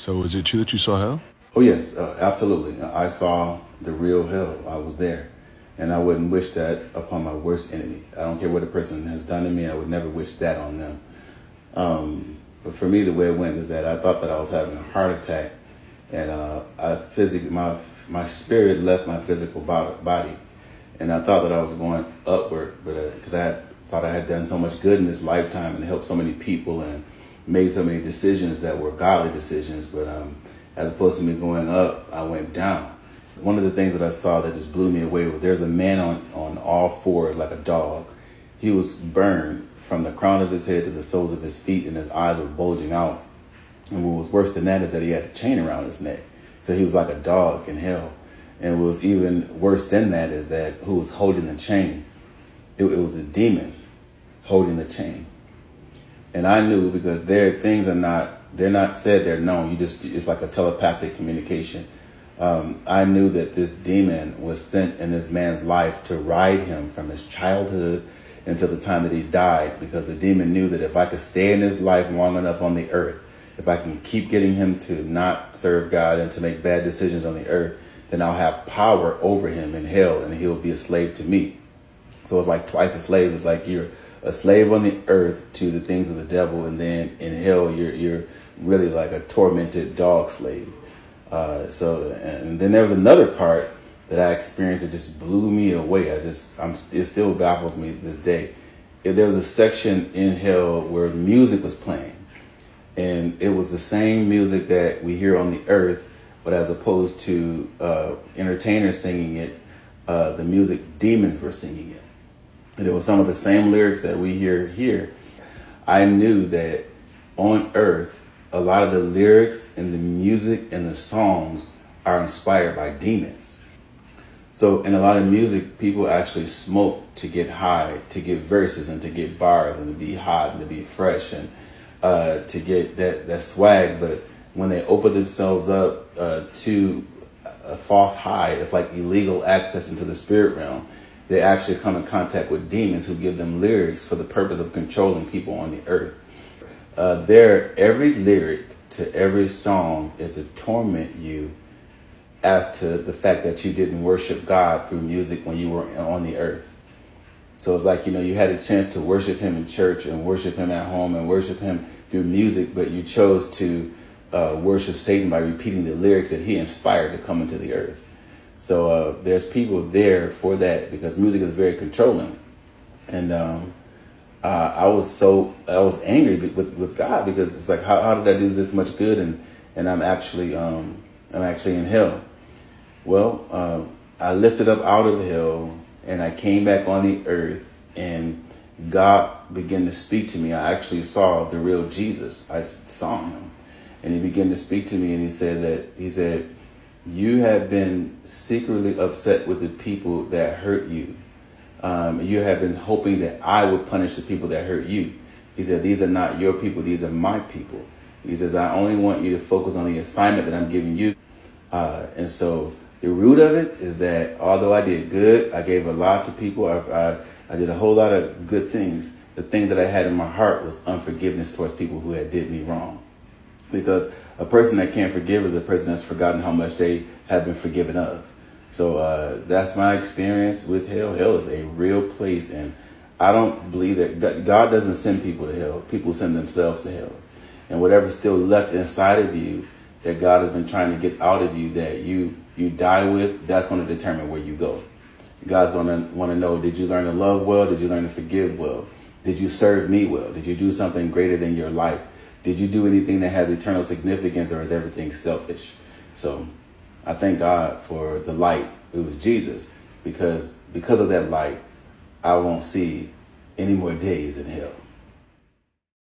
So is it true that you saw hell? Oh, yes, absolutely. I saw the real hell. I was there. And I wouldn't wish that upon my worst enemy. I don't care what a person has done to me. I would never wish that on them. But for me, the way it went is that I thought that I was having a heart attack. And my spirit left my physical body. And I thought that I was going upward, but because thought I had done so much good in this lifetime and helped so many people and made so many decisions that were godly decisions. But as opposed to me going up, I went down. One of the things that I saw that just blew me away was there's a man on all fours like a dog. He was burned from the crown of his head to the soles of his feet, and his eyes were bulging out. And what was worse than that is that he had a chain around his neck. So he was like a dog in hell. And what was even worse than that is that who was holding the chain? It was a demon holding the chain. And I knew, because they're not said, they're known. It's like a telepathic communication. I knew that this demon was sent in this man's life to ride him from his childhood until the time that he died, because the demon knew that if I could stay in his life long enough on the earth, if I can keep getting him to not serve God and to make bad decisions on the earth, then I'll have power over him in hell and he'll be a slave to me. So it's like twice a slave. It's like you're a slave on the earth to the things of the devil, and then in hell you're really like a tormented dog slave. And then there was another part that I experienced that just blew me away. It still baffles me to this day. There was a section in hell where music was playing, and it was the same music that we hear on the earth, but as opposed to entertainers singing it, the music demons were singing it. And it was some of the same lyrics that we hear here. I knew that on earth, a lot of the lyrics and the music and the songs are inspired by demons. So in a lot of music, people actually smoke to get high, to get verses and to get bars and to be hot and to be fresh and to get that swag. But when they open themselves up to a false high, it's like illegal access into the spirit realm. They actually come in contact with demons who give them lyrics for the purpose of controlling people on the earth. Every lyric to every song is to torment you as to the fact that you didn't worship God through music when you were on the earth. So it's like, you had a chance to worship him in church and worship him at home and worship him through music, but you chose to worship Satan by repeating the lyrics that he inspired to come into the earth. So there's people there for that, because music is very controlling. And I was angry with God, because it's like, how did I do this much good and I'm actually in hell? Well, I lifted up out of hell and I came back on the earth, and God began to speak to me. I actually saw the real Jesus. I saw him, and he began to speak to me, and he said, you have been secretly upset with the people that hurt you. You have been hoping that I would punish the people that hurt you. He said, these are not your people. These are my people. He says, I only want you to focus on the assignment that I'm giving you. And so the root of it is that although I did good, I gave a lot to people. I did a whole lot of good things. The thing that I had in my heart was unforgiveness towards people who had did me wrong. Because a person that can't forgive is a person that's forgotten how much they have been forgiven of. So that's my experience with hell. Hell is a real place, and I don't believe that God doesn't send people to hell. People send themselves to hell. And whatever's still left inside of you that God has been trying to get out of you, that you die with, that's going to determine where you go. God's going to want to know, did you learn to love well? Did you learn to forgive well? Did you serve me well? Did you do something greater than your life? Did you do anything that has eternal significance, or is everything selfish? So I thank God for the light. It was Jesus, because of that light, I won't see any more days in hell.